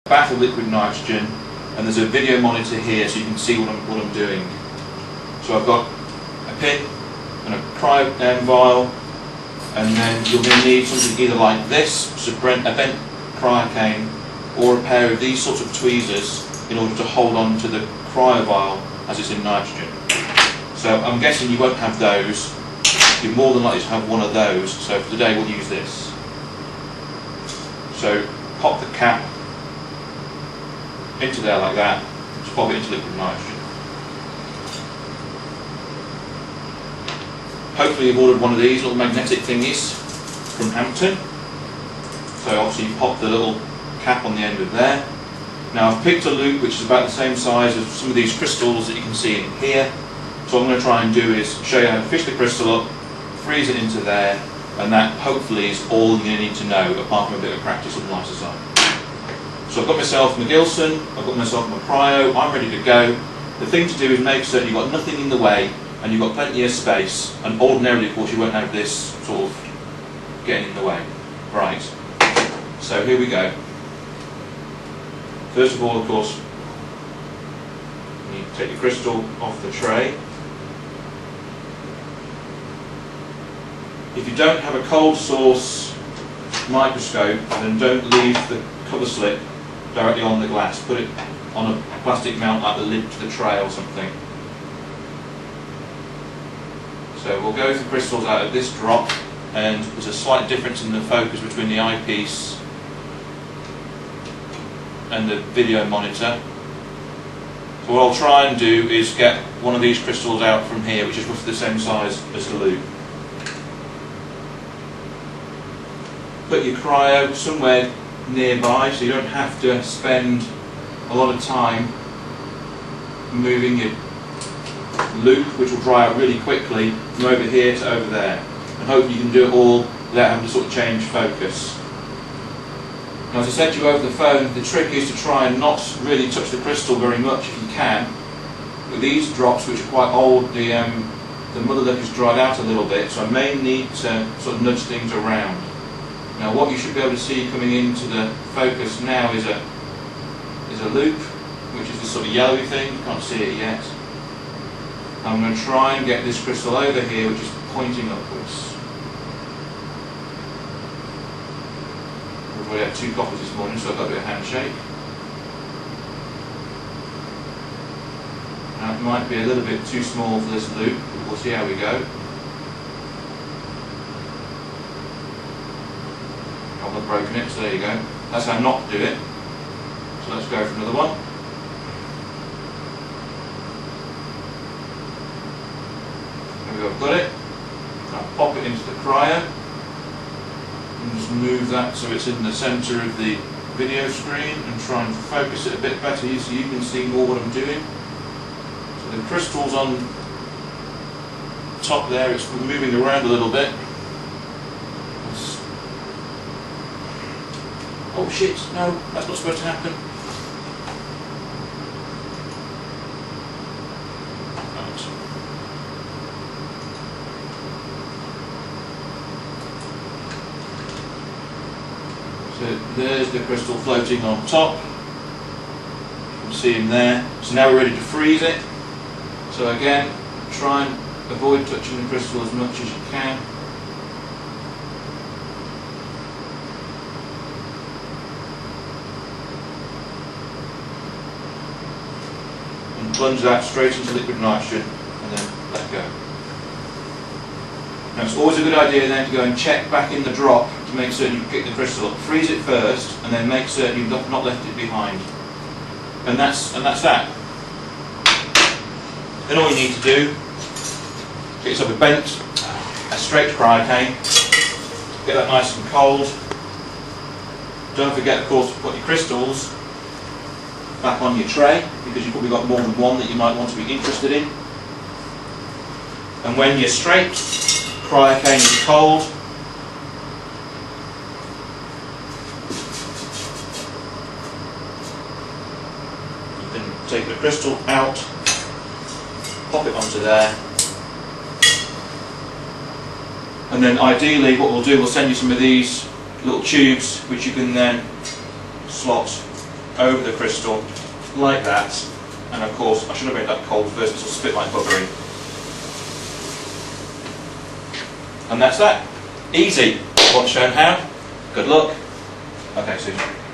bath of liquid nitrogen, and there's a video monitor here so you can see what I'm doing. So I've got a pin and a cryo vial, and then you're going to need something either like this, a bent cryo cane, or a pair of these sorts of tweezers in order to hold on to the cryo vial as it's in nitrogen. So I'm guessing you won't have those. You're more than likely to have one of those, so for today we'll use this. So pop the cap into there like that, just pop it into liquid nitrogen. Hopefully you've ordered one of these little magnetic thingies from Hampton. So obviously you pop the little cap on the end of there. Now I've picked a loop which is about the same size as some of these crystals that you can see in here. So what I'm going to try and do is show you how to fish the crystal up, freeze it into there, and that hopefully is all you're going to need to know apart from a bit of practice on lysosome. So I've got myself my Gilson, I've got myself my cryo, I'm ready to go. The thing to do is make certain you've got nothing in the way and you've got plenty of space, and ordinarily of course you won't have this sort of getting in the way. Right, so here we go. First of all, of course, you need to take your crystal off the tray. If you don't have a cold source microscope, then don't leave the cover slip directly on the glass. Put it on a plastic mount like the lid to the tray or something. So we'll go with the crystals out of this drop, and there's a slight difference in the focus between the eyepiece and the video monitor. So what I'll try and do is get one of these crystals out from here, which is roughly the same size as the loop. Put your cryo somewhere nearby so you don't have to spend a lot of time moving your loop, which will dry out really quickly, from over here to over there. And hopefully you can do it all without having to sort of change focus. Now, as I said to you over the phone, the trick is to try and not really touch the crystal very much if you can. With these drops, which are quite old, the mother lip is dried out a little bit, so I may need to sort of nudge things around. Now what you should be able to see coming into the focus now is a loop, which is this sort of yellowy thing. You can't see it yet. I'm going to try and get this crystal over here, which is pointing upwards. We've already had 2 coffees this morning, so I've got a bit of handshake. Now it might be a little bit too small for this loop, but we'll see how we go. I've broken it, so there you go. That's how not to do it. So let's go for another one. There we go, I've got it. Now pop it into the cryo and just move that so it's in the centre of the video screen, and try and focus it a bit better so you can see more what I'm doing. So the crystal's on top there, it's moving around a little bit. Oh shit, no, that's not supposed to happen. Right. So there's the crystal floating on top. You can see him there. So now we're ready to freeze it. So again, try and avoid touching the crystal as much as you can. Plunge that straight into liquid nitrogen and then let go. Now it's always a good idea then to go and check back in the drop to make certain you pick the crystal up. Freeze it first and then make certain you've not left it behind. And that's that. Then all you need to do, get yourself a straight cryo cane, get that nice and cold. Don't forget of course to put your crystals back on your tray, because you've probably got more than one that you might want to be interested in. And when your straight cryo cane is cold, you can take the crystal out, pop it onto there, and then ideally what we'll do, we'll send you some of these little tubes which you can then slot over the crystal like that, and of course I should have made that cold first, because it'll split like buggery. And that's that. Easy. Once shown how, good luck. Okay, Susan.